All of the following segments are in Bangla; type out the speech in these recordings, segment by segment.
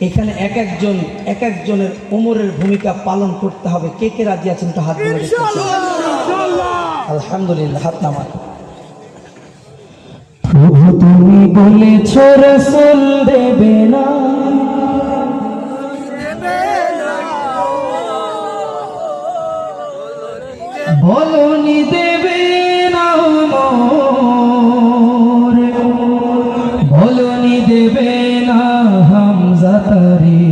এখানে এক একজনের ওমরের ভূমিকা পালন করতে হবে। কে কে রাজি আছেন তো হাত তুলে দেখতেছি। আলহামদুলিল্লাহ, হাত নামান। প্রভু তুমি বলেছ রাসূল দেবে না, বলনি দেবে না, বলনি দেবে না হামজা তারে,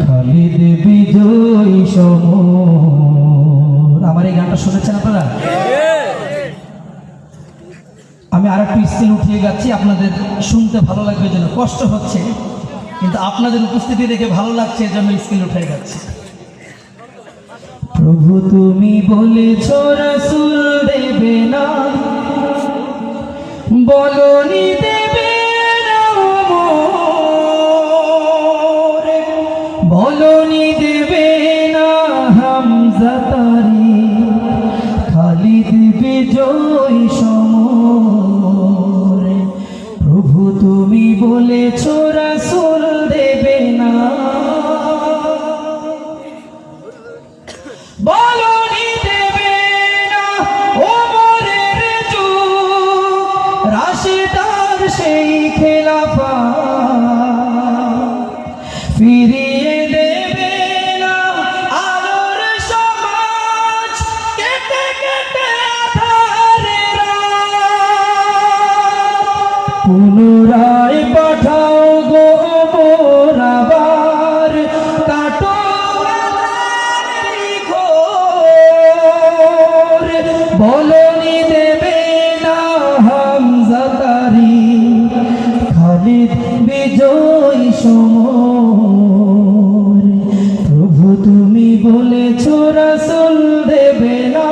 খালিদ বিজয়ী সমর। আমার এই গানটা শুনেছেন আপনারা? আমি আর একটু স্কেল উঠিয়ে যাচ্ছি, আপনাদের শুনতে ভালো লাগবে জন্য। কষ্ট হচ্ছে কিন্তু আপনাদের উপস্থিতি দেখে ভালো লাগছে, জন্য স্কেল উঠে যাচ্ছে। প্রভু তুমি বলেছ রাসূল দেবে না, বলনি দেবে না, বলনি দেবে না হামজা তারে, খালিদ বিজয়ী সমর। প্রভু তুমি বলেছ রাসূল দেবে না, বলনি দেবে না ওমরের যুগ, রাশিদার সেই খেলাফা, ফিরিয়ে দেবে না আলোর সমাজ, কেটে কেটে আধারের পুনরায় পাঠাও গো ওমর আবার, কাটো বলনি দেবে না হামজা তারে, খালিদ বিজয়ী সমর। প্রভু তুমি বলেছ রাসূল দেবে না,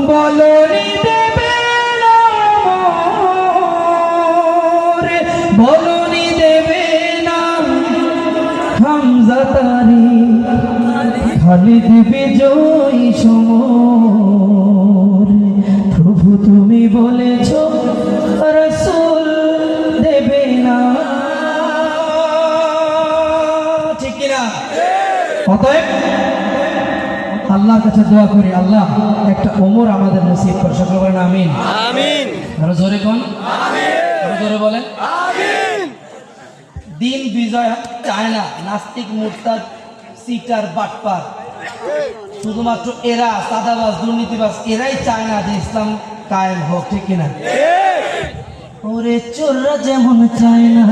বলনি দেবে না, বলনি দেবে না হামজা তারে, খালিদ বিজয়ী সমর। প্রভু তুমি বলেছ রাসূল দেবে না, ঠিক কিনা? অতএব আল্লাহর কাছে দোয়া করি, আল্লাহ একটা ওমর আমাদের নসিব করে। সকলে বলেন আমিন। আমিন। আরো জোরে কোন আমিন। আরো জোরে বলেন আমিন। দিন বিজয় চায় না নাস্তিক, মুরতাদ, সিটার, বাটপার। শুধুমাত্র এরা সাদাবাজ, দুর্নীতিবাজ, এরাই চায় না যে ইসলাম কায়েম হোক, ঠিক কিনা? ওরে চোররা যেমন চায় না